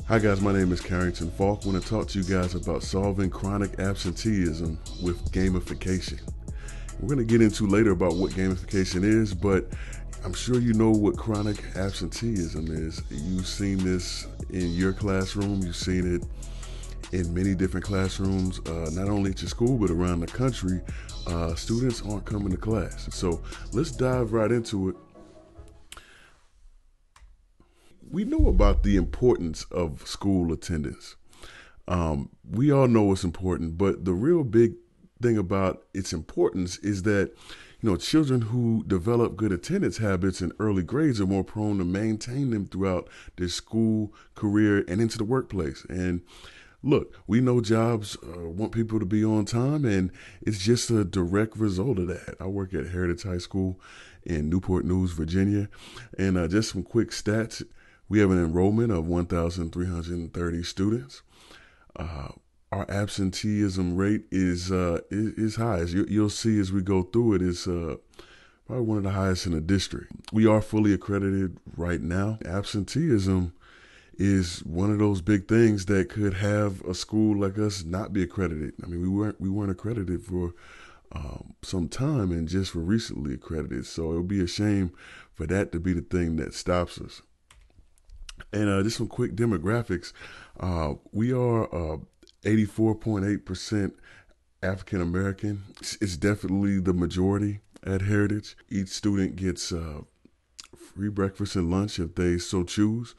Hi guys, my name is Carrington Faulk. I want to talk to you guys about solving chronic absenteeism with gamification. We're going to get into later about what gamification is, but I'm sure you know what chronic absenteeism is. You've seen this in your classroom, you've seen it in many different classrooms, not only at your school, but around the country. Students aren't coming to class. So let's dive right into it. We know about the importance of school attendance. We all know it's important, but the real big thing about its importance is that, children who develop good attendance habits in early grades are more prone to maintain them throughout their school career and into the workplace. And look, we know jobs want people to be on time, and it's just a direct result of that. I work at Heritage High School in Newport News, Virginia, and just some quick stats. We have an enrollment of 1,330 students. Our absenteeism rate is high. As you'll see as we go through it, it's probably one of the highest in the district. We are fully accredited right now. Absenteeism is one of those big things that could have a school like us not be accredited. I mean, we weren't accredited for some time, and just were recently accredited. So it would be a shame for that to be the thing that stops us. And just some quick demographics. We are 84.8% African American. It's definitely the majority at Heritage. Each student gets free breakfast and lunch if they so choose.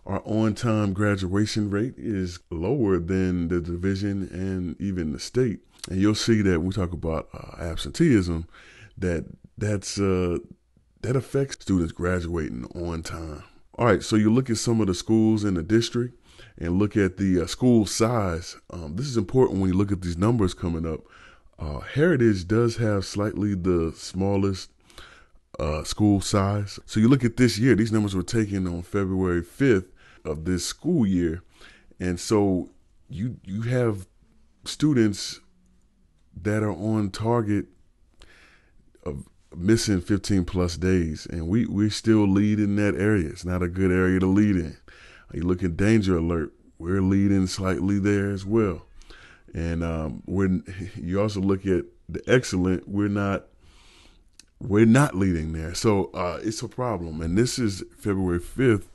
Our on-time graduation rate is lower than the division and even the state. And you'll see that when we talk about absenteeism, that affects students graduating on time. All right, so you look at some of the schools in the district and look at the school size. This is important when you look at these numbers coming up. Heritage does have slightly the smallest school size. So you look at this year, these numbers were taken on February 5th of this school year. And so you have students that are on target of missing 15 plus days, and we still lead in that area. It's not a good area to lead in. You look at danger alert, we're leading slightly there as well. And you also look at the excellent, we're not leading there. So it's a problem. And this is February 5th,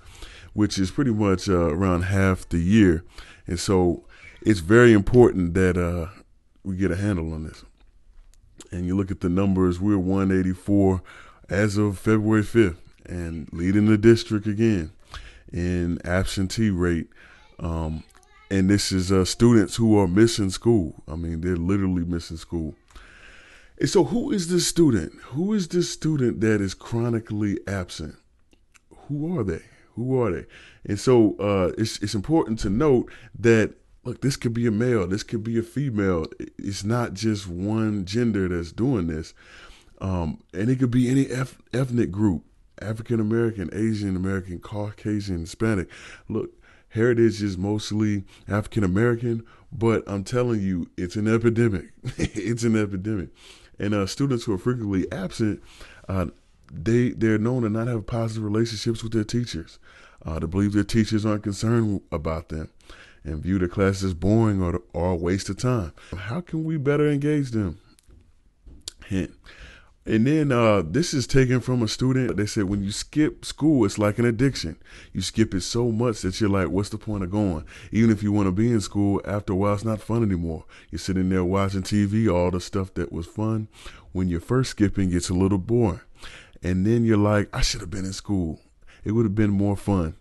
which is pretty much around half the year. And so it's very important that we get a handle on this. And you look at the numbers, we're 184 as of February 5th and leading the district again in absentee rate. And this is students who are missing school. I mean, they're literally missing school. And so who is this student? Who is this student that is chronically absent? Who are they? Who are they? And so it's important to note that, look, this could be a male, this could be a female. It's not just one gender that's doing this. And it could be any ethnic group, African American, Asian American, Caucasian, Hispanic. Look, Heritage is mostly African American, but I'm telling you, it's an epidemic. It's an epidemic. And students who are frequently absent, they're known to not have positive relationships with their teachers. They believe their teachers aren't concerned about them and view their class as boring or a waste of time. How can we better engage them? Hint. And then this is taken from a student. They said when you skip school, it's like an addiction. You skip it so much that you're like, what's the point of going? Even if you want to be in school, after a while, it's not fun anymore. You're sitting there watching TV, all the stuff that was fun when you're first skipping gets a little boring. And then you're like, I should have been in school. It would have been more fun.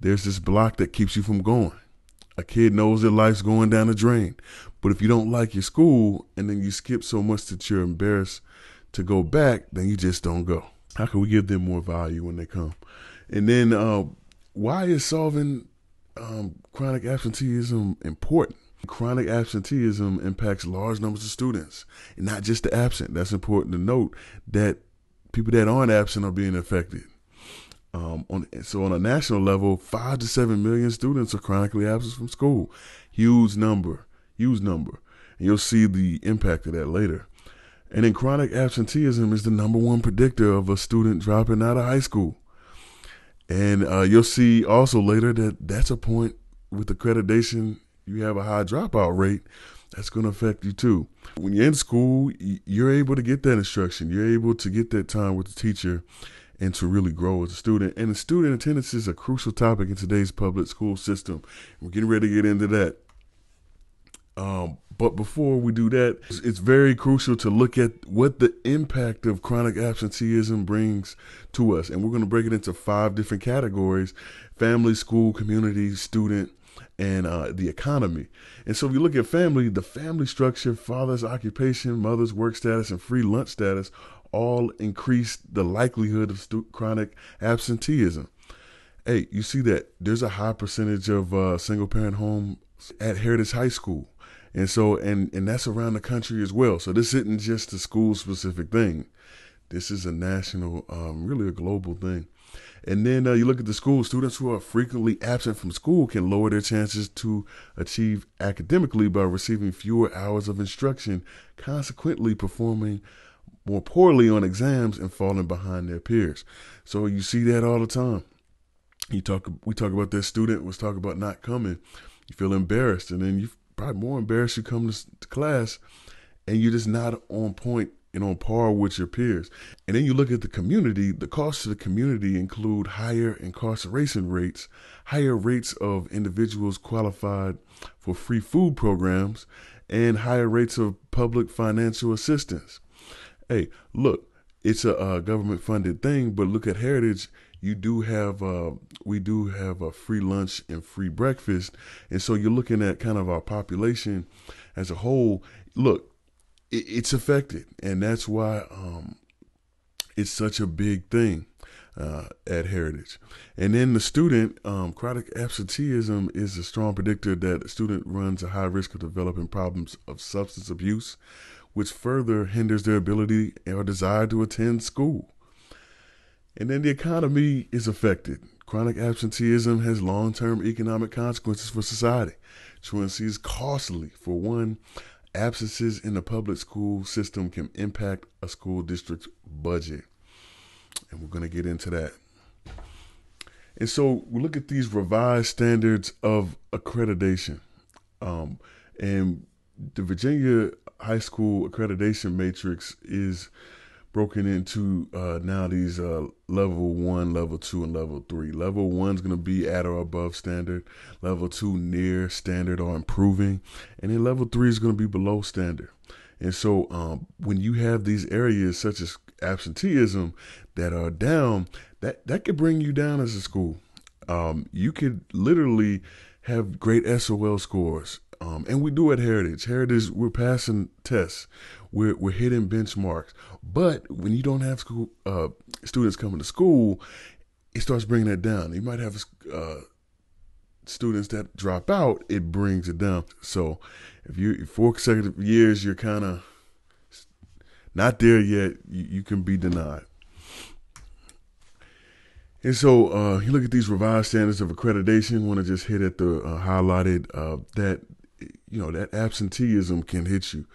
There's this block that keeps you from going. A kid knows their life's going down the drain. But if you don't like your school and then you skip so much that you're embarrassed to go back, then you just don't go. How can we give them more value when they come? And then why is solving chronic absenteeism important? Chronic absenteeism impacts large numbers of students, and not just the absent. That's important to note that people that aren't absent are being affected. So on a national level, 5 to 7 million students are chronically absent from school. Huge number. And you'll see the impact of that later. And then chronic absenteeism is the #1 predictor of a student dropping out of high school. And you'll see also later that that's a point with accreditation, you have a high dropout rate. That's going to affect you too. When you're in school, you're able to get that instruction. You're able to get that time with the teacher and to really grow as a student. And the student attendance is a crucial topic in today's public school system. We're getting ready to get into that. But before we do that, it's very crucial to look at what the impact of chronic absenteeism brings to us. And we're going to break it into 5 different categories: family, school, community, student, and the economy. And so if you look at family, the family structure, father's occupation, mother's work status, and free lunch status all increase the likelihood of chronic absenteeism. Hey, you see that there's a high percentage of single parent homes at Heritage High School. And so, and that's around the country as well. So this isn't just a school specific thing. This is a national, really a global thing. And then you look at the school, students who are frequently absent from school can lower their chances to achieve academically by receiving fewer hours of instruction, consequently performing more poorly on exams and falling behind their peers. So you see that all the time. We talk about that student was talking about not coming. You feel embarrassed, and then you probably more embarrassed. You come to class, and you're just not on point and on par with your peers. And then you look at the community. The costs to the community include higher incarceration rates, higher rates of individuals qualified for free food programs, and higher rates of public financial assistance. Hey, look, it's a government-funded thing, but look at Heritage. We do have a free lunch and free breakfast, and so you're looking at kind of our population as a whole. Look, it's affected, and that's why it's such a big thing at Heritage. And then the student, chronic absenteeism is a strong predictor that a student runs a high risk of developing problems of substance abuse, which further hinders their ability or desire to attend school. And then the economy is affected. Chronic absenteeism has long-term economic consequences for society. Truancy is costly. For one, absences in the public school system can impact a school district's budget. And we're going to get into that. And so we look at these revised standards of accreditation. And the Virginia High School accreditation matrix is broken into now these level 1, level 2, and level 3. Level 1 is going to be at or above standard. Level 2 near standard or improving. And then level 3 is going to be below standard. And so when you have these areas such as absenteeism that are down, that could bring you down as a school. You could literally have great SOL scores. And we do at Heritage. Heritage, we're passing tests. We're hitting benchmarks. But when you don't have school students coming to school, it starts bringing that down. You might have students that drop out. It brings it down. So if you 4 consecutive years, you're kind of not there yet, you can be denied. And so you look at these revised standards of accreditation. Want to just hit at the highlighted that that absenteeism can hit you.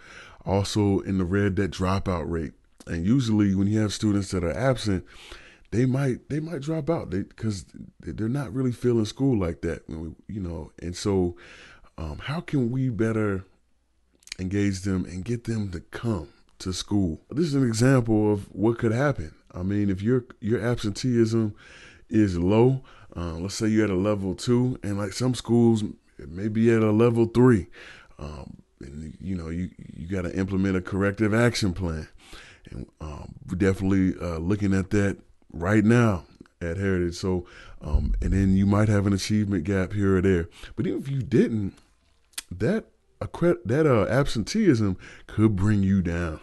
Also in the red, that dropout rate. And usually when you have students that are absent, they might drop out because they're not really feeling school like that. And so how can we better engage them and get them to come to school? This is an example of what could happen. I mean, if your absenteeism is low, let's say you're at a level 2, and like some schools, it may be at a level 3. And you got to implement a corrective action plan. And we're definitely looking at that right now at Heritage. So, and then you might have an achievement gap here or there. But even if you didn't, that absenteeism could bring you down.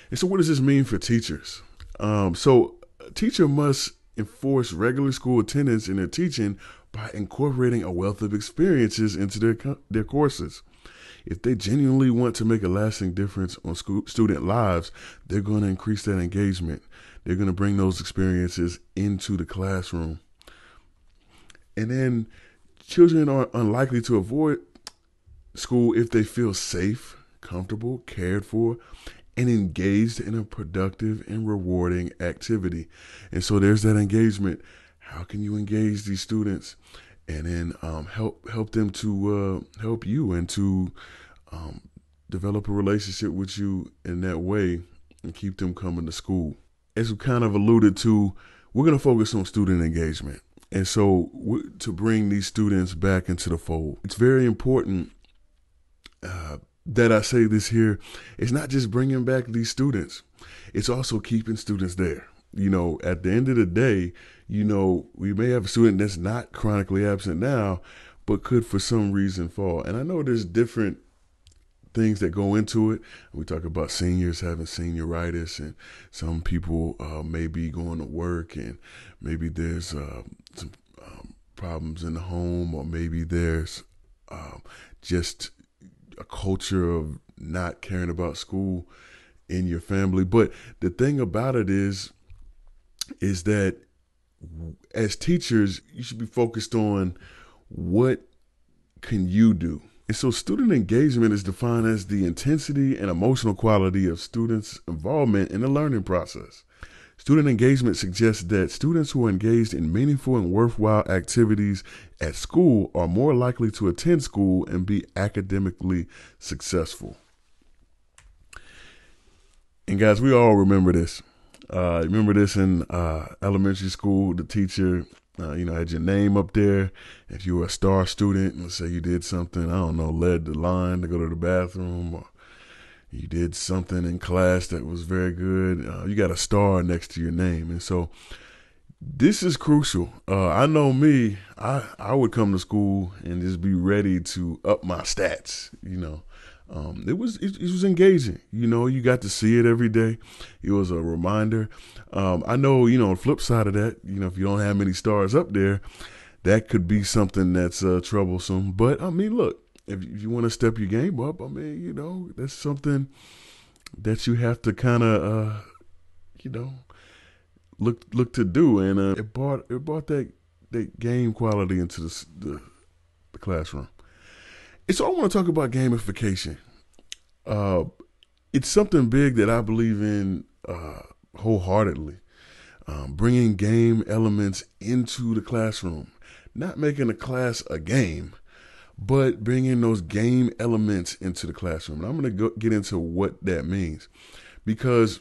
And so what does this mean for teachers? So a teacher must enforce regular school attendance in their teaching by incorporating a wealth of experiences into their courses. If they genuinely want to make a lasting difference on student lives, they're going to increase that engagement. They're going to bring those experiences into the classroom. And then children are unlikely to avoid school if they feel safe, comfortable, cared for, and engaged in a productive and rewarding activity. And so there's that engagement. how can you engage these students, and then help them to help you and to develop a relationship with you in that way and keep them coming to school. As we kind of alluded to, we're going to focus on student engagement. And so to bring these students back into the fold, it's very important that I say this here. It's not just bringing back these students. It's also keeping students there. At the end of the day, we may have a student that's not chronically absent now, but could for some reason fall. And I know there's different things that go into it. We talk about seniors having senioritis, and some people may be going to work, and maybe there's some problems in the home, or maybe there's just a culture of not caring about school in your family. But the thing about it is that as teachers, you should be focused on what can you do. And so student engagement is defined as the intensity and emotional quality of students' involvement in the learning process. Student engagement suggests that students who are engaged in meaningful and worthwhile activities at school are more likely to attend school and be academically successful. And guys, we all remember this. Remember this in elementary school, the teacher had your name up there. If you were a star student, let's say you did something, led the line to go to the bathroom, or you did something in class that was very good, you got a star next to your name. And so this is crucial. I know me, I would come to school and just be ready to up my stats, It was engaging. You got to see it every day. It was a reminder. I know, on the flip side of that, if you don't have many stars up there, that could be something that's troublesome. But look, if you want to step your game up, that's something that you have to kind of, look to do. And it brought that game quality into the classroom. And so I want to talk about gamification. It's something big that I believe in wholeheartedly. Bringing game elements into the classroom, not making a class a game, but bringing those game elements into the classroom. And I'm going to get into what that means, because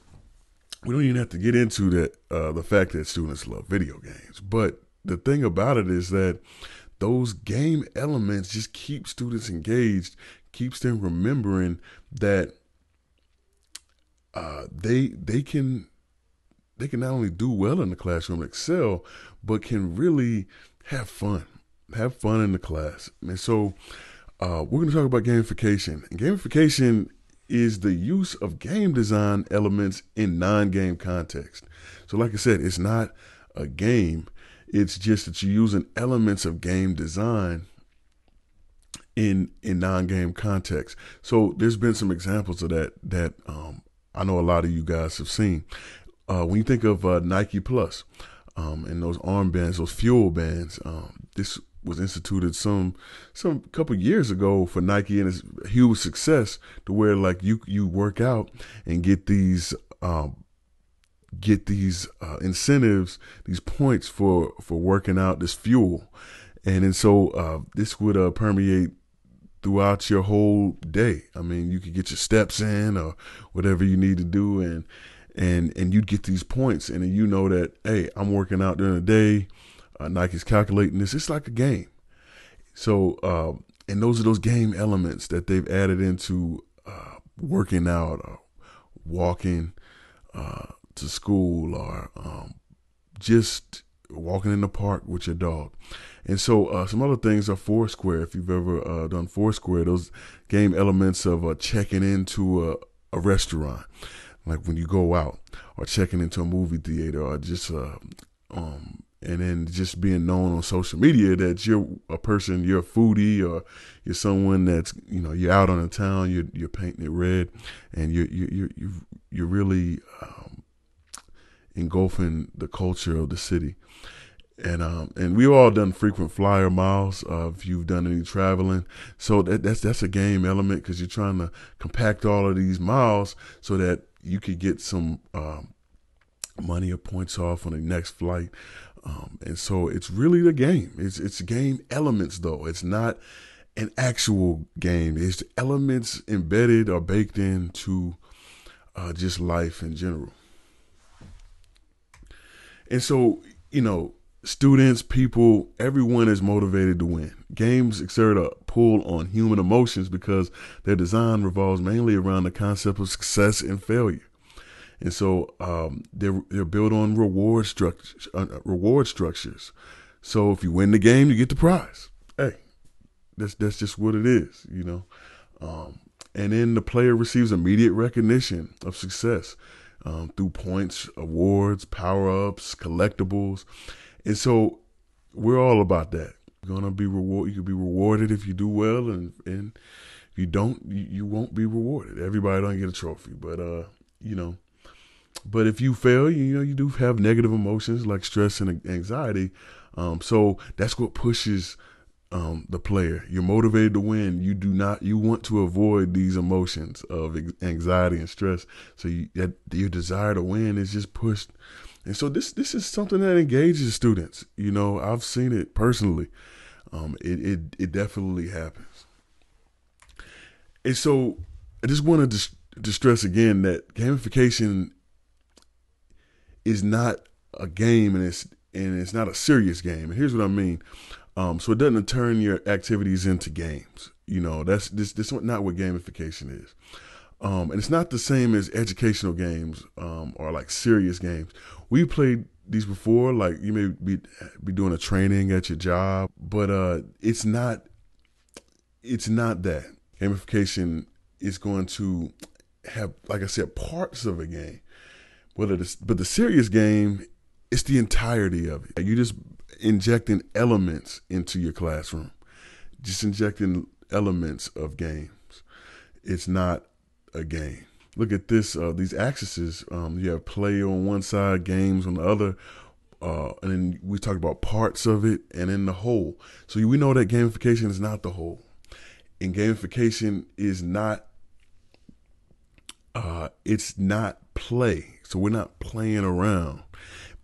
we don't even have to get into that the fact that students love video games. But the thing about it is that those game elements just keep students engaged, keeps them remembering that they can not only do well in the classroom, excel, but can really have fun in the class. And so we're going to talk about gamification. And gamification is the use of game design elements in non-game context. So like I said, it's not a game. It's just that you're using elements of game design in non-game context. So there's been some examples of that I know a lot of you guys have seen. When you think of Nike Plus and those armbands, those fuel bands, this was instituted some couple years ago for Nike, and it's a huge success to where like you work out and get these incentives, these points for working out, this fuel. And then so this would permeate throughout your whole day. You could get your steps in or whatever you need to do, and you'd get these points, and then you know that, hey, I'm working out during the day. Nike's calculating this. It's like a game. So, and those are those game elements that they've added into working out or walking to school, or just walking in the park with your dog. And so some other things are Foursquare. If you've ever done Foursquare, those game elements of checking into a restaurant, like when you go out, or checking into a movie theater, or just and then just being known on social media that you're a person, you're a foodie, or you're someone that's, you're out on the town, you're painting it red, and you're really engulfing the culture of the city. And we've all done frequent flyer miles if you've done any traveling. So that's a game element, because you're trying to compact all of these miles so that you could get some money or points off on the next flight. And so it's really the game. It's game elements though. It's not an actual game. It's elements embedded or baked into just life in general. And so, students, people, everyone is motivated to win. Games exert a pull on human emotions because their design revolves mainly around the concept of success and failure. And so they're built on reward structures. So if you win the game, you get the prize. Hey, that's just what it is, And then the player receives immediate recognition of success through points, awards, power-ups, collectibles. And so we're all about that. You're gonna be rewarded. You can be rewarded if you do well, and if you don't, you won't be rewarded. Everybody don't get a trophy, but But if you fail, you do have negative emotions like stress and anxiety. So that's what pushes the player. You're motivated to win. You want to avoid these emotions of anxiety and stress. So your desire to win is just pushed. And so this is something that engages students. I've seen it personally. It definitely happens. And so I just wanted to stress again that gamification is not a game, and it's not a serious game. And here's what I mean. So it doesn't turn your activities into games. That's this not what gamification is. And it's not the same as educational games or like serious games. We played these before, like you may be doing a training at your job, but it's not that. Gamification is going to have, like I said, parts of a game. But the serious game, it's the entirety of it. You're just injecting elements into your classroom, just injecting elements of games. It's not a game. Look at this, these axes. You have play on one side, games on the other, and then we talk about parts of it and then the whole. So we know that gamification is not the whole. And gamification is not, it's not play. So we're not playing around,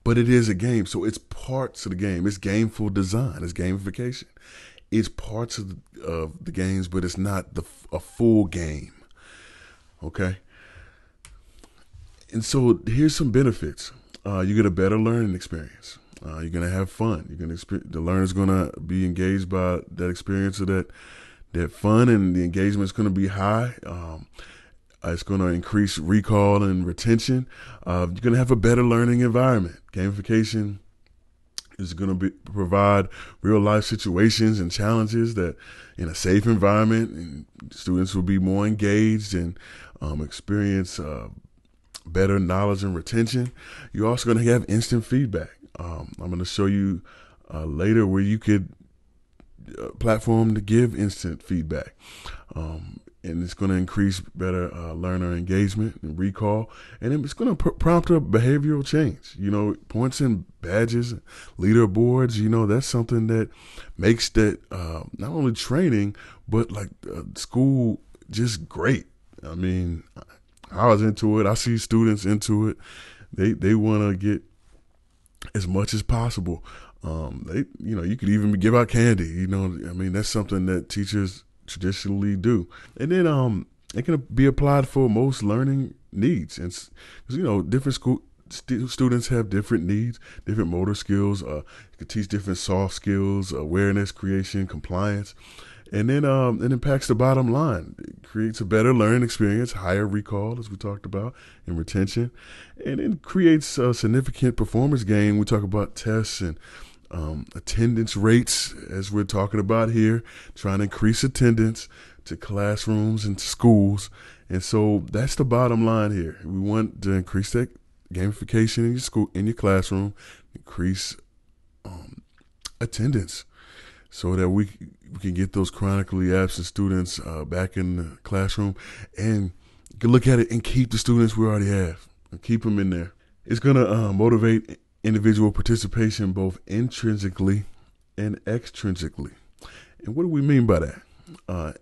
but it is a game. So it's parts of the game. It's gameful design. It's gamification. It's parts of the games, but it's not a full game. Okay. And so here's some benefits. You get a better learning experience. You're going to have fun. The learner's going to be engaged by that experience of that fun, and the engagement is going to be high. It's going to increase recall and retention. You're going to have a better learning environment. Gamification is going to provide real life situations and challenges that in a safe environment, and students will be more engaged and experience better knowledge and retention. You're also going to have instant feedback. I'm going to show you later where you could platform to give instant feedback. And it's going to increase better learner engagement and recall. And it's going to prompt a behavioral change. Points and badges, leaderboards, that's something that makes that not only training, but like school just great. I mean, I was into it. I see students into it. They want to get as much as possible. You could even give out candy. That's something that teachers traditionally do. And then it can be applied for most learning needs. And different students have different needs, different motor skills. You can teach different soft skills, awareness, creation, compliance. And then it impacts the bottom line. It creates a better learning experience, higher recall, as we talked about, and retention. And it creates a significant performance gain. We talk about tests and attendance rates, as we're talking about here, trying to increase attendance to classrooms and to schools. And so that's the bottom line here. We want to increase that gamification in your school, in your classroom, increase attendance, so that we can get those chronically absent students back in the classroom, and you can look at it and keep the students we already have and keep them in there. It's going to motivate individual participation both intrinsically and extrinsically. And what do we mean by that?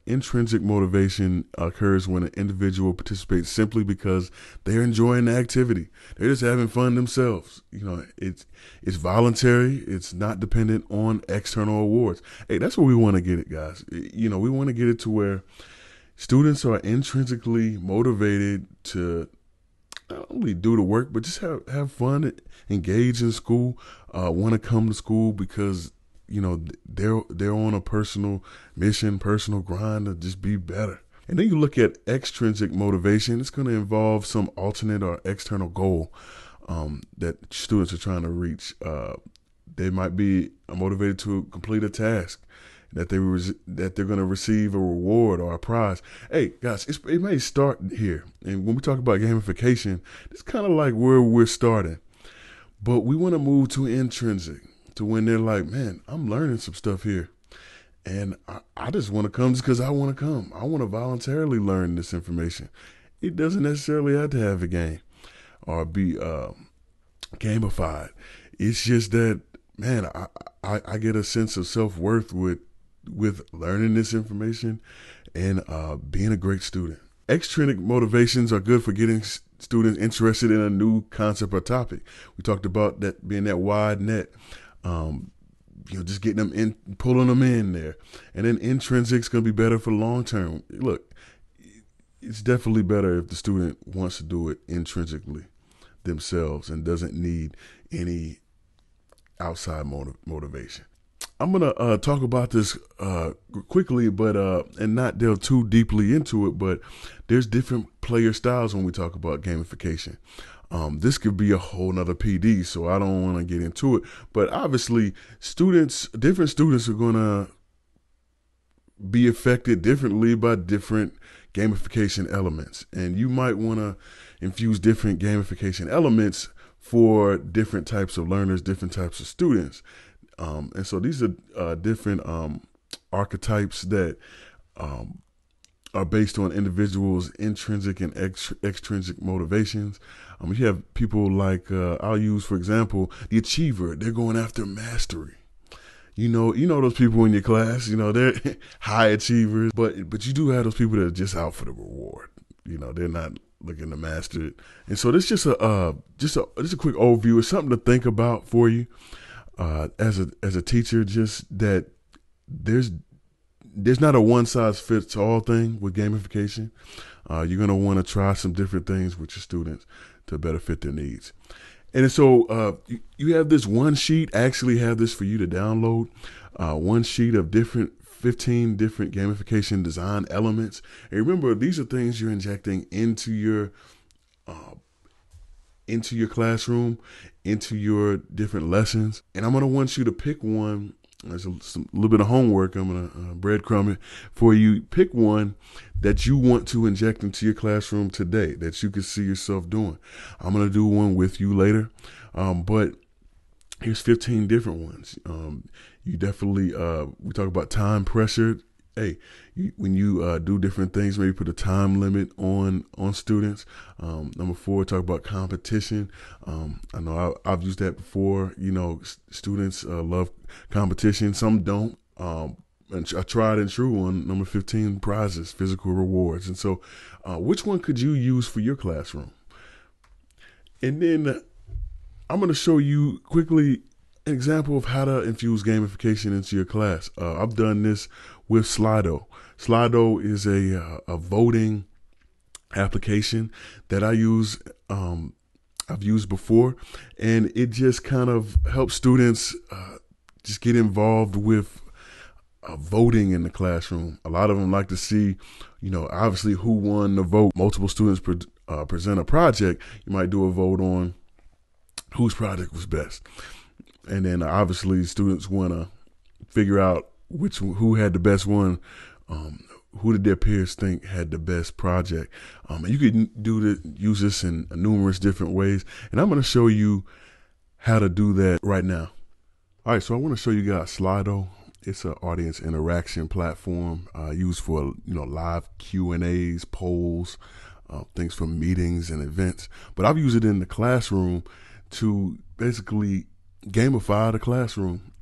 Intrinsic motivation occurs when an individual participates simply because they're enjoying the activity. They're just having fun themselves. It's voluntary. It's not dependent on external awards. Hey, that's what we want to get it, guys. We want to get it to where students are intrinsically motivated to not only do the work, but just have fun, engage in school, want to come to school because they're on a personal mission, personal grind to just be better. And then you look at extrinsic motivation. It's going to involve some alternate or external goal that students are trying to reach. They might be motivated to complete a task that they're going to receive a reward or a prize. Hey, guys, it may start here. And when we talk about gamification, it's kind of like where we're starting. But we want to move to intrinsic, to when they're like, man, I'm learning some stuff here. And I just want to come just because I want to come. I want to voluntarily learn this information. It doesn't necessarily have to have a game or be gamified. It's just that, man, I get a sense of self-worth with learning this information and being a great student. Extrinsic motivations are good for getting students interested in a new concept or topic. We talked about that being that wide net, just getting them in, pulling them in there. And then intrinsic's going to be better for long term. Look, it's definitely better if the student wants to do it intrinsically themselves and doesn't need any outside motivation. I'm going to talk about this quickly, but and not delve too deeply into it, but there's different player styles when we talk about gamification. This could be a whole nother PD, so I don't want to get into it. But obviously, different students are going to be affected differently by different gamification elements. And you might want to infuse different gamification elements for different types of learners, different types of students. And so these are different archetypes that are based on individuals' intrinsic and extrinsic motivations. You have people like, I'll use, for example, the achiever. They're going after mastery. You know those people in your class, they're high achievers, but you do have those people that are just out for the reward. They're not looking to master it. And so this is just a quick overview. It's something to think about for you as a teacher, just that there's not a one size fits all thing with gamification. You're going to want to try some different things with your students to better fit their needs. And so you have this one sheet. I actually have this for you to download. One sheet of 15 different gamification design elements. And remember, these are things you're injecting into your classroom, into your different lessons. And I'm going to want you to pick one. There's a little bit of homework. I'm going to breadcrumb it for you. Pick one that you want to inject into your classroom today that you can see yourself doing. I'm going to do one with you later. But here's 15 different ones. You definitely, we talk about time pressure. Hey, when you do different things, maybe put a time limit on students. Number 4, talk about competition. I know I've used that before. Students love competition. Some don't. And a tried and true one, number 15, prizes, physical rewards. And so which one could you use for your classroom? And then I'm going to show you quickly an example of how to infuse gamification into your class. I've done this with Slido. Slido is a voting application that I use. I've used before, and it just kind of helps students just get involved with voting in the classroom. A lot of them like to see, obviously who won the vote. Multiple students present a project. You might do a vote on whose project was best. And then obviously students want to figure out who had the best one. Who did their peers think had the best project? And you could use this in numerous different ways. And I'm going to show you how to do that right now. All right, so I want to show you guys Slido. It's an audience interaction platform used for live Q&As, polls, things for meetings and events. But I've used it in the classroom to basically gamify the classroom.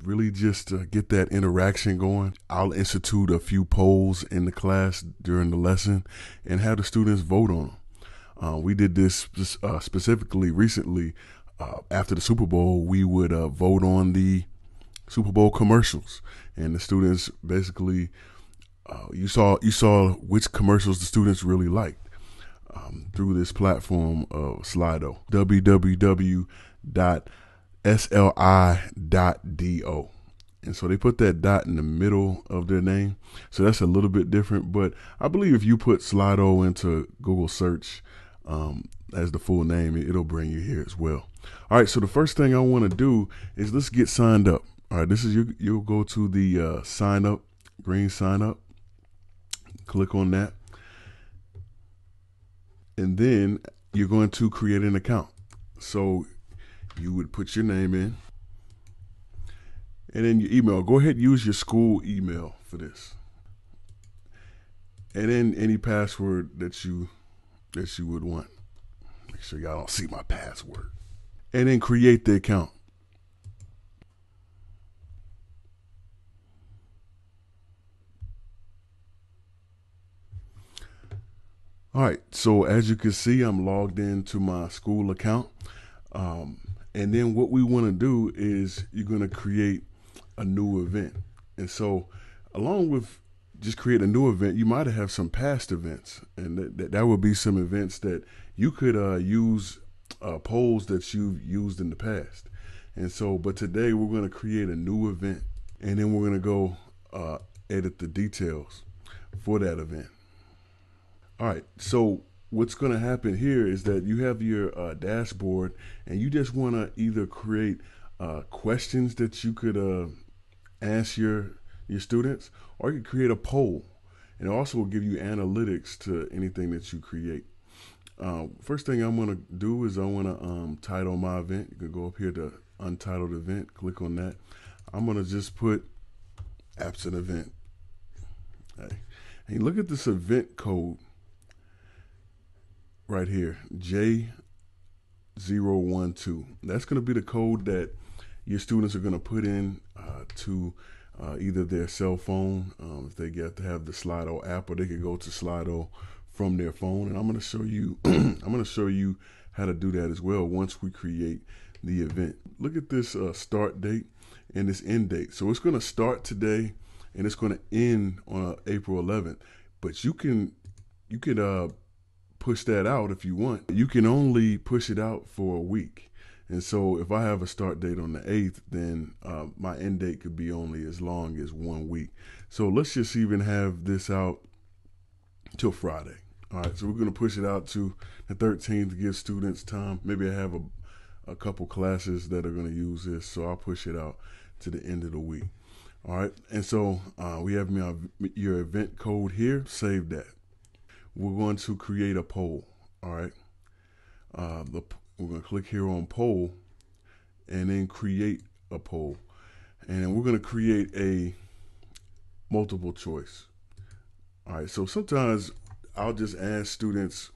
Really just to get that interaction going. I'll institute a few polls in the class during the lesson and have the students vote on them. We did this specifically recently after the Super Bowl. We would vote on the Super Bowl commercials, and the students basically you saw which commercials the students really liked through this platform of Slido. www.sli.do. And so they put that dot in the middle of their name. So that's a little bit different. But I believe if you put Slido into Google search as the full name, it'll bring you here as well. All right, so the first thing I want to do is let's get signed up. All right, this is you'll go to the sign up, green sign up. Click on that. And then you're going to create an account. So you would put your name in and then your email. Go ahead and use your school email for this. And then any password that you would want. Make sure y'all don't see my password. And then create the account. All right, so as you can see, I'm logged into my school account. And then what we want to do is you're going to create a new event. And so along with just create a new event, you might have some past events. And that would be some events that you could use polls that you've used in the past. And so, but today we're going to create a new event. And then we're going to go edit the details for that event. All right, so what's going to happen here is that you have your dashboard, and you just want to either create questions that you could ask your students, or you can create a poll, and it also will give you analytics to anything that you create. First thing I'm going to do is I want to title my event. You can go up here to Untitled Event, click on that. I'm going to just put Absent Event. Okay. And look at this event code right here, J012. That's going to be the code that your students are going to put in to either their cell phone, if they get to have the Slido app, or they could go to Slido from their phone. And I'm going to show you, I'm going to show you how to do that as well once we create the event. Look at this start date and this end date. So it's going to start today and it's going to end on April 11th. But you could push that out if you want. You can only push it out for a week. And so if I have a start date on the 8th, then my end date could be only as long as 1 week. So let's just even have this out till Friday. All right, so we're going to push it out to the 13th to give students time. Maybe I have a couple classes that are going to use this, so I'll push it out to the end of the week. All right, and so we have your event code here. Save that. We're going to create a poll. All right, we're going to click here on poll and then create a poll. And we're going to create a multiple choice. All right, so sometimes I'll just ask students,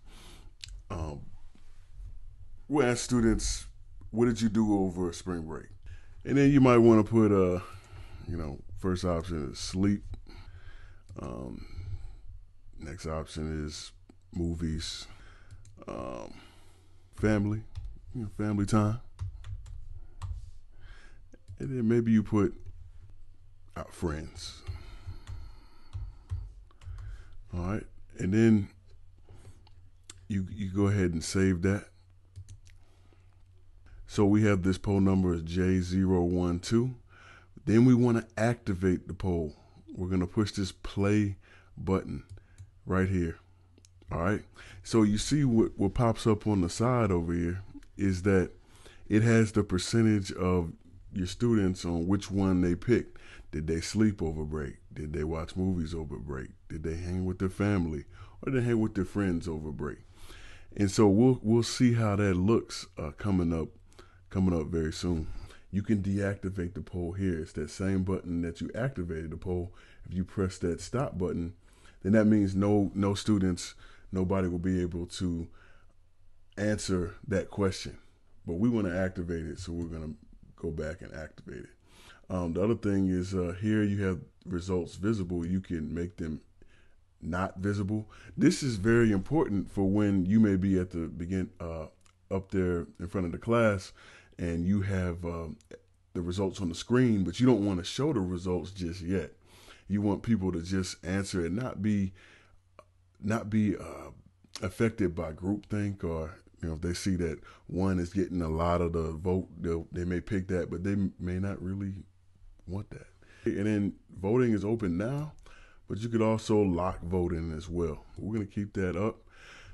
we'll ask students, what did you do over spring break? And then you might want to put, first option is sleep. Next option is movies, family, family time. And then maybe you put out friends. All right. And then you go ahead and save that. So we have this poll number is J012. Then we want to activate the poll. We're going to push this play button right here. All right. So you see what pops up on the side over here is that it has the percentage of your students on which one they picked. Did they sleep over break? Did they watch movies over break? Did they hang with their family, or did they hang with their friends over break? And so we'll see how that looks coming up very soon. You can deactivate the poll here. It's that same button that you activated the poll. If you press that stop button, then that means no students, nobody will be able to answer that question. But we want to activate it, so we're going to go back and activate it. The other thing is here you have results visible. You can make them not visible. This is very important for when you may be at the up there in front of the class and you have the results on the screen, but you don't want to show the results just yet. You want people to just answer and not be affected by groupthink, or if they see that one is getting a lot of the vote, they may pick that, but they may not really want that. And then voting is open now, but you could also lock voting as well. We're going to keep that up.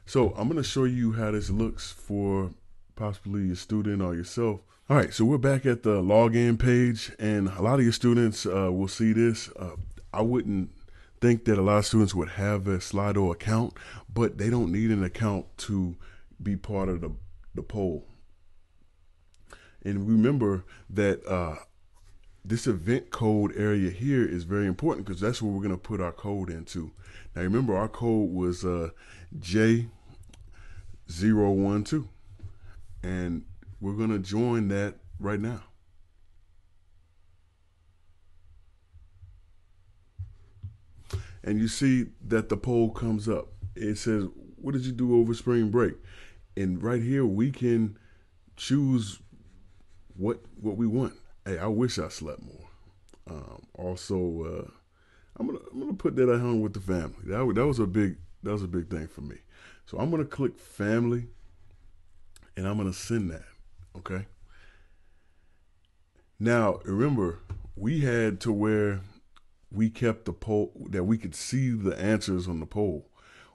So I'm going to show you how this looks for possibly your student or yourself. All right, so we're back at the login page, and a lot of your students will see this. I wouldn't think that a lot of students would have a Slido account, but they don't need an account to be part of the poll. And remember that this event code area here is very important because that's where we're going to put our code into. Now remember, our code was J012, and we're going to join that right now. And you see that the poll comes up. It says, what did you do over spring break? And right here, we can choose what we want. Hey, I wish I slept more. Also, I'm gonna put that at home with the family. That was a big thing for me. So I'm gonna click family, and I'm gonna send that. Okay. Now remember, we had to where we kept the poll that we could see the answers on the poll.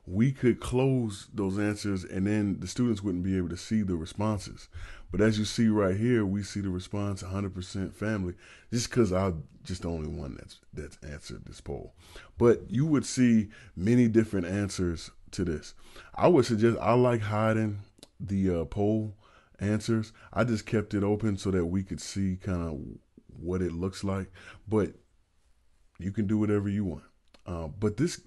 We could close those answers and then the students wouldn't be able to see the responses. But as you see right here, we see the response 100% family, just because I'm just the only one that's answered this poll. But you would see many different answers to this. I would suggest, I like hiding the poll answers. I just kept it open so that we could see kind of what it looks like. But you can do whatever you want. But this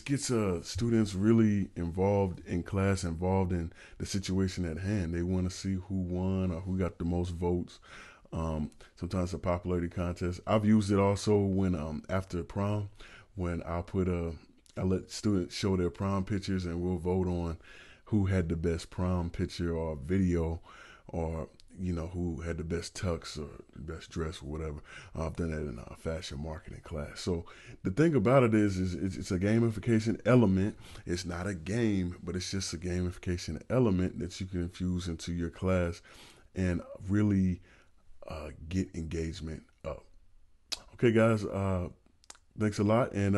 gets students really involved in class, involved in the situation at hand. They want to see who won or who got the most votes. Sometimes a popularity contest. I've used it also when after prom, when I let students show their prom pictures and we'll vote on who had the best prom picture or video, or who had the best tux or the best dress or whatever. I've done that in a fashion marketing class. So the thing about it is it's a gamification element. It's not a game, but it's just a gamification element that you can infuse into your class and really get engagement up. Okay, guys, thanks a lot, and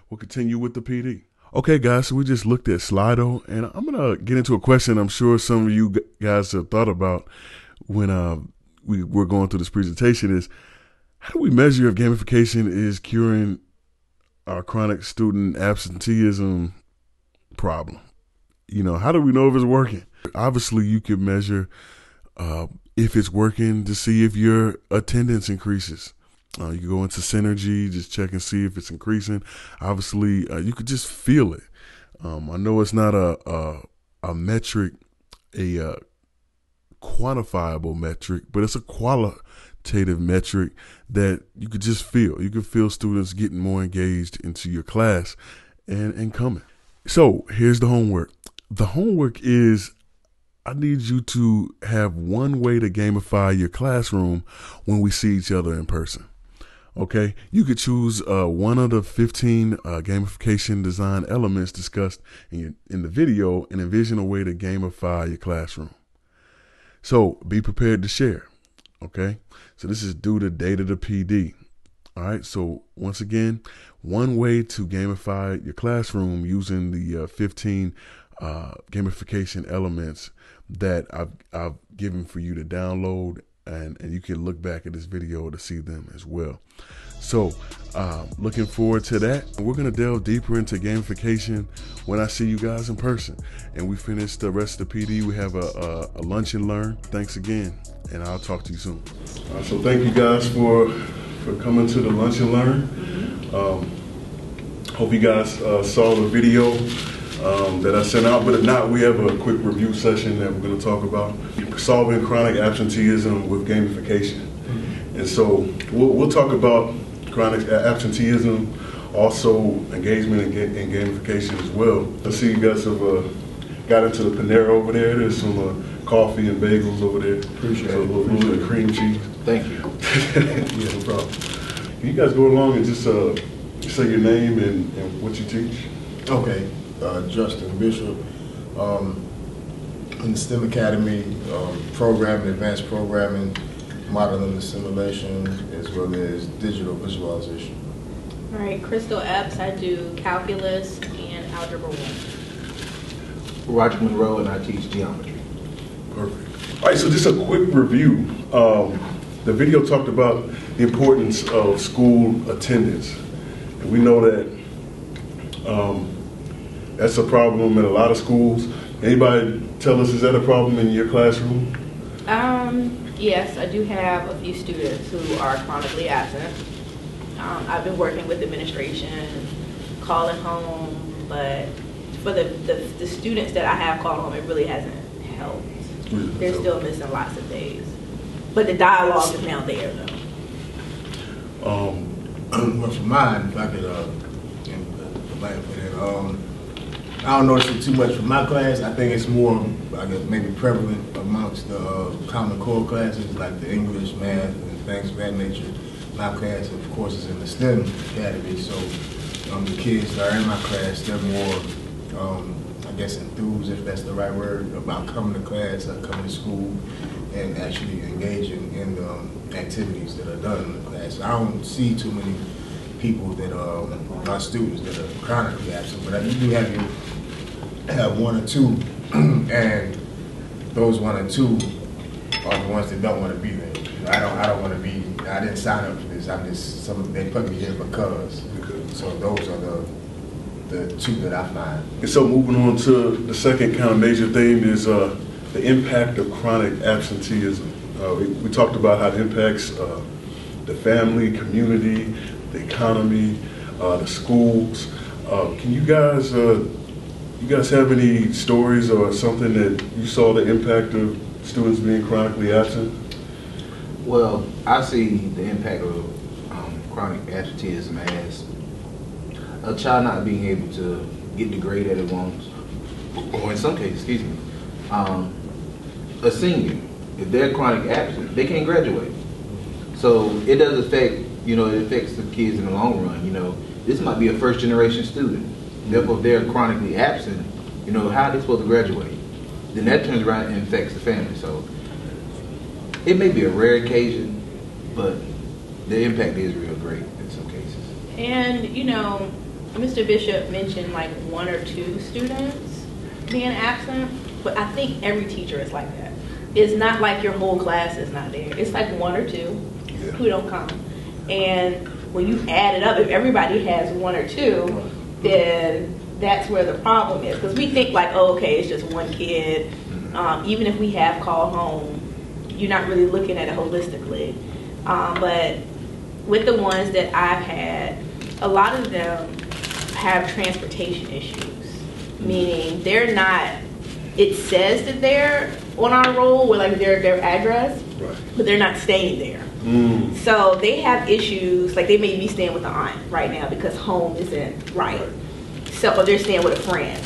we'll continue with the PD. Okay, guys, so we just looked at Slido, and I'm going to get into a question I'm sure some of you guys have thought about when we're going through this presentation is, how do we measure if gamification is curing our chronic student absenteeism problem? How do we know if it's working? Obviously, you can measure if it's working to see if your attendance increases. You can go into Synergy, just check and see if it's increasing. Obviously, you could just feel it. I know it's not a metric, a quantifiable metric, but it's a qualitative metric that you could just feel. You can feel students getting more engaged into your class and coming. So here's the homework. The homework is, I need you to have one way to gamify your classroom when we see each other in person. Okay, you could choose one of the 15 gamification design elements discussed in the video and envision a way to gamify your classroom. So be prepared to share. Okay, so this is due to data to PD. All right, so once again, one way to gamify your classroom using the 15 gamification elements that I've given for you to download, and you can look back at this video to see them as well. So looking forward to that. We're going to delve deeper into gamification when I see you guys in person and we finish the rest of the PD. We have a lunch and learn. Thanks again, and I'll talk to you soon. So thank you guys for coming to the lunch and learn. Hope you guys saw the video that I sent out, but if not, we have a quick review session that we're going to talk about solving chronic absenteeism with gamification. And so we'll talk about chronic absenteeism, also engagement and gamification as well. I see you guys have got into the Panera over there. There's some coffee and bagels over there. Appreciate it. A little bit of cream cheese. Thank you. Yeah, no problem. Can you guys go along and just say your name and what you teach? Okay, Justin Bishop, in the STEM Academy, programming, advanced programming, modeling and simulation, as well as digital visualization. All right, Crystal Epps, I do calculus and algebra 1. Roger Monroe, and I teach geometry. Perfect. All right, so just a quick review. The video talked about the importance of school attendance. And we know that that's a problem in a lot of schools. Anybody tell us, is that a problem in your classroom? Yes, I do have a few students who are chronically absent. I've been working with administration, calling home, but for the students that I have called home, it really hasn't helped. They're still missing lots of days. But the dialogue is now there, though. Well, for mine, if I could I don't notice it too much for my class. I think it's more, I guess, maybe prevalent amongst the Common Core classes like the English, math, and things of that nature. My class, of course, is in the STEM Academy, so the kids that are in my class, they're more, I guess, enthused, if that's the right word, about coming to class, coming to school, and actually engaging in the activities that are done in the class. I don't see too many people that are students that are chronically absent, but you do have one or two, and those one or two are the ones that don't want to be there. I don't want to be. I didn't sign up for this. They put me here because. So those are the two that I find. And so moving on to the second kind of major theme is the impact of chronic absenteeism. We talked about how it impacts the family, community, the economy, the schools. Can you guys have any stories or something that you saw the impact of students being chronically absent? Well, I see the impact of chronic absenteeism as a child not being able to get the grade that it wants, or in some cases, a senior, if they're chronic absent, they can't graduate. So it does affect, it affects the kids in the long run. This might be a first generation student. Therefore, if they're chronically absent, how are they supposed to graduate? Then that turns around and affects the family. So it may be a rare occasion, but the impact is real great in some cases. And, Mr. Bishop mentioned like one or two students being absent, but I think every teacher is like that. It's not like your whole class is not there. It's like one or two who don't come. And when you add it up, if everybody has one or two, then that's where the problem is. Because we think like, oh, okay, it's just one kid. Even if we have called home, you're not really looking at it holistically. But with the ones that I've had, a lot of them have transportation issues, meaning they're not, it says that they're on our roll with like their address, right, but they're not staying there. So they have issues, like they may be staying with the aunt right now because home isn't right. So, or they're staying with a friend.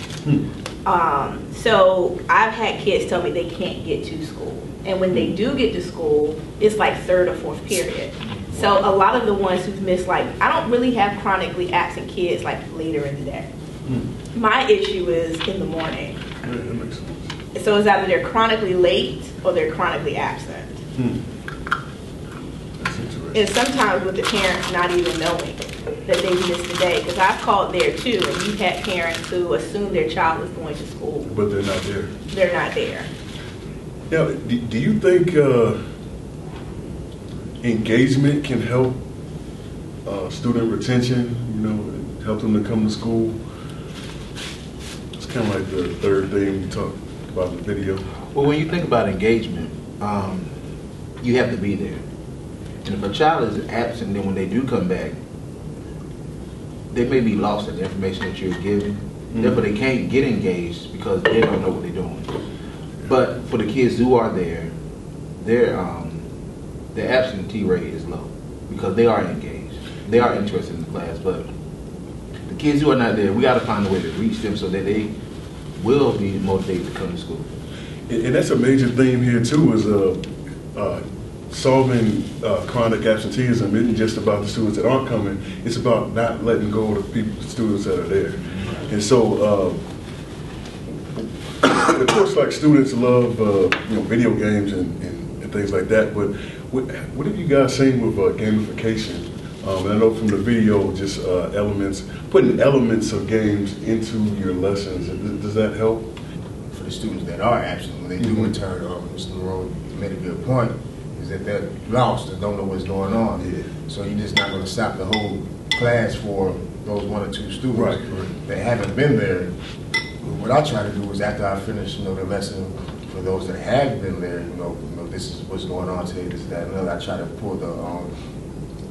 So I've had kids tell me they can't get to school. And when they do get to school, it's like third or fourth period. So a lot of the ones who've missed, like, I don't really have chronically absent kids like later in the day. My issue is in the morning. Yeah, that makes sense. So it's either they're chronically late or they're chronically absent. That's interesting. And sometimes with the parents not even knowing that they missed the day, because I've called there too, and you've had parents who assume their child is going to school. But they're not there. They're not there. Now, do you think engagement can help student retention, and help them to come to school? It's kind of like the third thing we talked about in the video. Well, when you think about engagement, you have to be there. And if a child is absent, then when they do come back, they may be lost in the information that you're giving. Therefore, they can't get engaged because they don't know what they're doing. But for the kids who are there, their absentee rate is low. because they are engaged. They are interested in the class, but the kids who are not there, we got to find a way to reach them so that they will be motivated to come to school. And that's a major theme here too, is solving chronic absenteeism isn't just about the students that aren't coming, it's about not letting go of the students that are there. And so, of course, like students love video games and things like that, but what have you guys seen with gamification? And I know from the video, just putting elements of games into your lessons, does that help? For the students that are absent, when they do return, Mr. Monroe made a good point, is that they're lost and don't know what's going on. Yeah. So you're just not going to stop the whole class for those 1 or 2 students that haven't been there. What I try to do is after I finish, the lesson, for those that have been there, this is what's going on today, this, that, and another. I try to pull the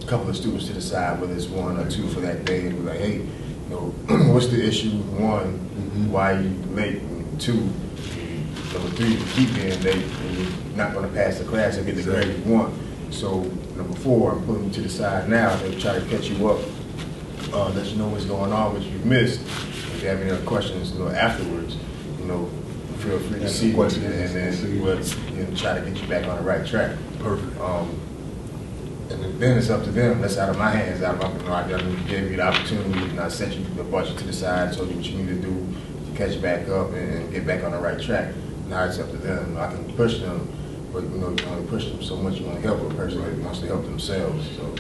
couple of students to the side, whether it's 1 or 2 for that day, and be like, hey, what's the issue? 1, why are you late? And 2, number 3, you keep being late and you're not going to pass the class and get the grade you want. So number 4, I'm pulling you to the side now to try to catch you up, let you know what's going on, what you've missed. If you have any other questions, afterwards, feel free to see what, and then we'll try to get you back on the right track. Perfect. And then it's up to them. That's out of my hands. I gave you the opportunity, and I sent you, brought you to the side, told you what you need to do to catch back up and get back on the right track. Now it's up to them. I can push them, but you can only push them so much. You want to help a person that wants to help themselves. So.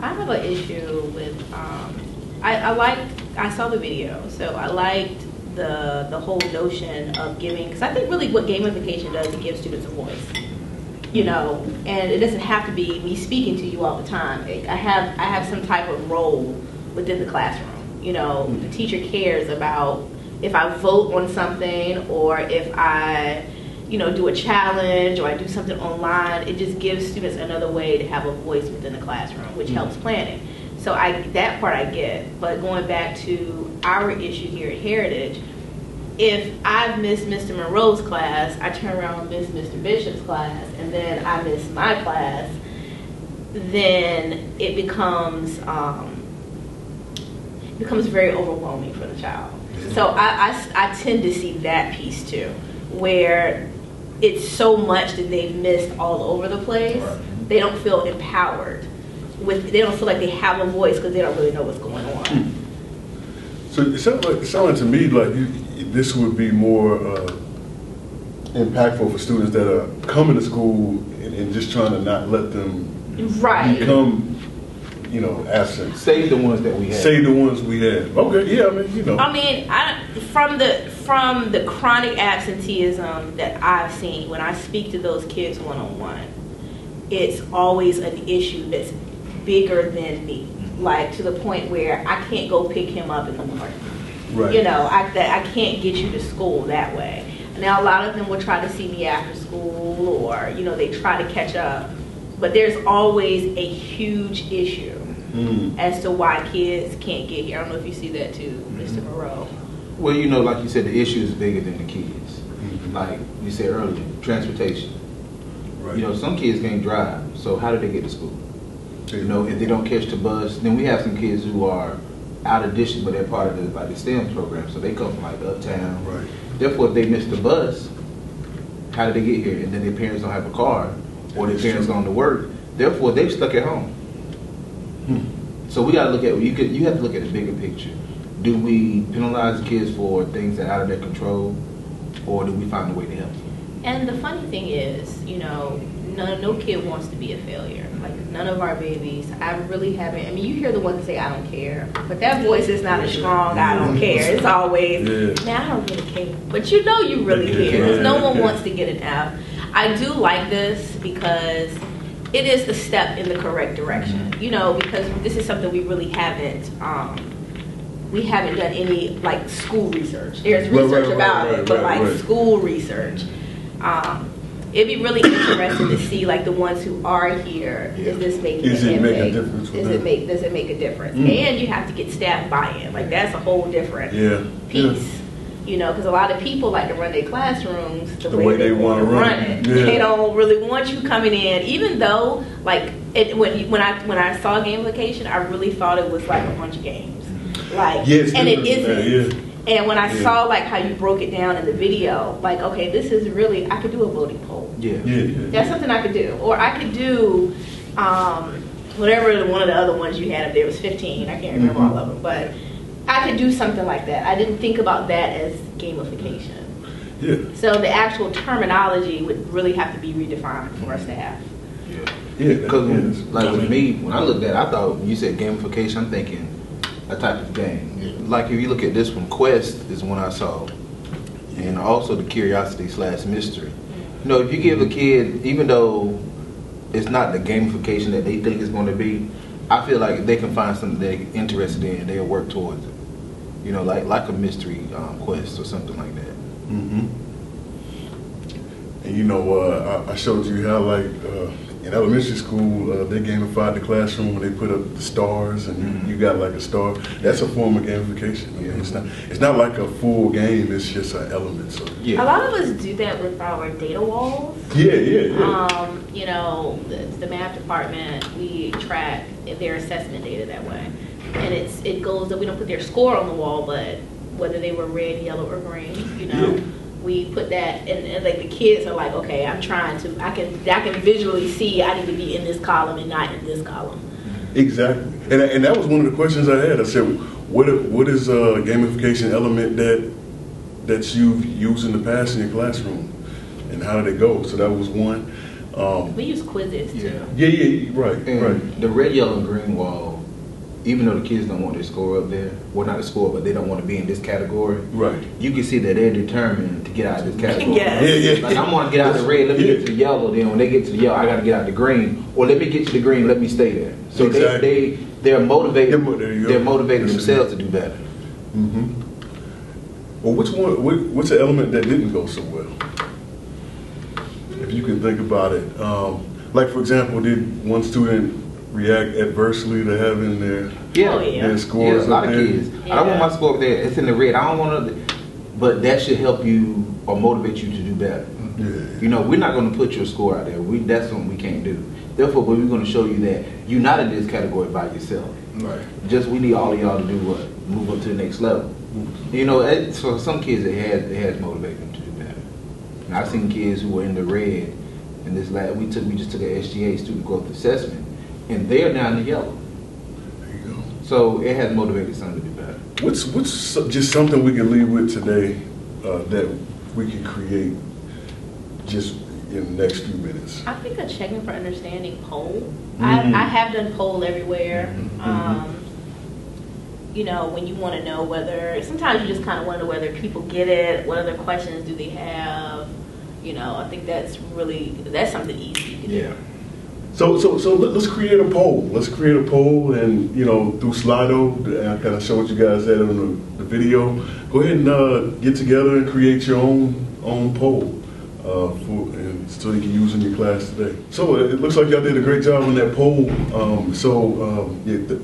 I have an issue with. I saw the video, so I liked the whole notion of giving, because I think really what gamification does, it gives students a voice. And it doesn't have to be me speaking to you all the time. I have some type of role within the classroom. The teacher cares about if I vote on something, or if I, do a challenge, or I do something online. It just gives students another way to have a voice within the classroom, which helps planning. So that part I get. But going back to our issue here at Heritage, if I've missed Mr. Monroe's class, I turn around and miss Mr. Bishop's class, and then I miss my class, then it becomes very overwhelming for the child. So I tend to see that piece too, where it's so much that they've missed all over the place. They don't feel empowered. They don't feel like they have a voice because they don't really know what's going on. So it sounds to me like this would be more impactful for students that are coming to school and just trying to not let them become, absent. Save the ones that we have. Save the ones we have. Okay, yeah, From the chronic absenteeism that I've seen, when I speak to those kids one-on-one, it's always an issue that's bigger than me. Like to the point where I can't go pick him up in the morning. Right. I can't get you to school that way. Now a lot of them will try to see me after school, or they try to catch up. But there's always a huge issue as to why kids can't get here. I don't know if you see that too, Mr. Monroe. Well, like you said, the issue is bigger than the kids. Like you said earlier, transportation. Right. Some kids can't drive, so how do they get to school? If they don't catch the bus, then we have some kids who are out of district, but they're part of the STEM program, so they come from uptown. Right. Therefore, if they miss the bus, how do they get here? And then their parents don't have a car, or their parents going to work. Therefore, they're stuck at home. So we got to look at you have to look at the bigger picture. Do we penalize the kids for things that are out of their control, or do we find a way to help them? And the funny thing is, no kid wants to be a failure. Like none of our babies, I really haven't. I mean, you hear the ones that say I don't care, but that voice is not as strong. I don't care. It's always, man, I don't really care. But you really care, because no one wants to get an F. I do like this because it is a step in the correct direction. Because this is something we really haven't. We haven't done any school research. There's research about it, but school research. It'd be really interesting to see the ones who are here. Is this making an impact? A difference? Does it make a difference? And you have to get staff buy-in. That's a whole different piece. Because a lot of people like to run their classrooms the way they want to run it. Yeah. They don't really want you coming in, even though when I saw gamification, I really thought it was like a bunch of games, like, Yes, and it isn't. yeah. And when I saw like how you broke it down in the video, like, okay, this is really, I could do a voting poll. Yeah. That's something I could do, or I could do whatever one of the other ones you had up there was 15. I can't remember all of them, but I could do something like that. I didn't think about that as gamification. Yeah. So the actual terminology would really have to be redefined for our staff. Yeah. Because like with me, when I looked at it, I thought when you said gamification, I'm thinking a type of game. Yeah. Like if you look at this one, Quest is one I saw, and also the Curiosity/Mystery. You know, if you give a kid, even though it's not the gamification that they think it's going to be, I feel like if they can find something they're interested in, they'll work towards it. You know, like a mystery quest or something like that. Mm-hmm. And you know, I showed you how like in elementary school they gamified the classroom when they put up the stars and you got like a star. That's a form of gamification. I mean, it's not like a full game. It's just an element. So A lot of us do that with our data walls. Yeah. You know, the math department, we track their assessment data that way, and it goes that we don't put their score on the wall, but whether they were red, yellow, or green, you know. Yeah. We put that, and like the kids are like, okay, I can visually see I need to be in this column and not in this column. Exactly, and that was one of the questions I had. I said, what is a gamification element that you've used in the past in your classroom, and how did it go? So that was one. We use quizzes too. Yeah, right, And right. the red, yellow, and green wall, even though the kids don't want their score up there, well, not the score, but they don't want to be in this category. Right. You can see that they're determined to get out of this category. Yes. Yeah. Like, I'm going to get out of the red, let me get to the yellow, then when they get to the yellow, I got to get out the green, or let me get to the green, let me stay there. So Exactly. they're motivated, There you go. they're motivating themselves to do better. Mm-hmm. Well, what's an element that didn't go so well? If you can think about it. Like, for example, did one student react adversely to having their their scores a lot up of there? kids. I don't want my score up there. It's in the red. I don't want to, but that should help you or motivate you to do better. Yeah. You know, we're not going to put your score out there. That's something we can't do. Therefore, we're going to show you that you're not in this category by yourself. Right. Just we need all of y'all to do what? Move up to the next level. You know, for some kids, it has motivated them to do better. And I've seen kids who were in the red, and we just took an SGA student growth assessment, and they're now in the yellow. There you go. So it has motivated some to do better. What's just something we can leave with today that we can create just in the next few minutes? I think a checking for understanding poll. I have done poll everywhere. You know, when you want to know whether, sometimes you just kind of wonder whether people get it, what other questions do they have. You know, I think that's something easy you can do. So let's create a poll. Let's create a poll, and you know, through Slido, I kind of show what you guys had on the video. Go ahead and get together and create your own poll so you can use in your class today. So it looks like y'all did a great job on that poll.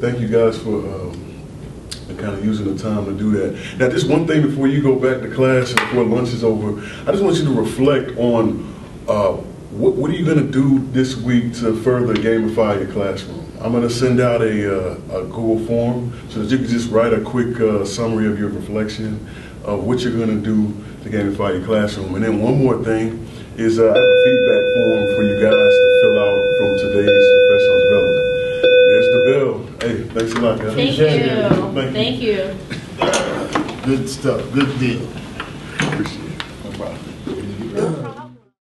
Thank you guys for kind of using the time to do that. Now, just one thing before you go back to class and before lunch is over, I just want you to reflect on what are you going to do this week to further gamify your classroom. I'm going to send out a Google form so that you can just write a quick summary of your reflection of what you're going to do to gamify your classroom. And then one more thing is I have a feedback form for you guys to fill out from today's professional development. There's the bell. Hey, thanks a lot, guys. Thank you. Good stuff. Good deal.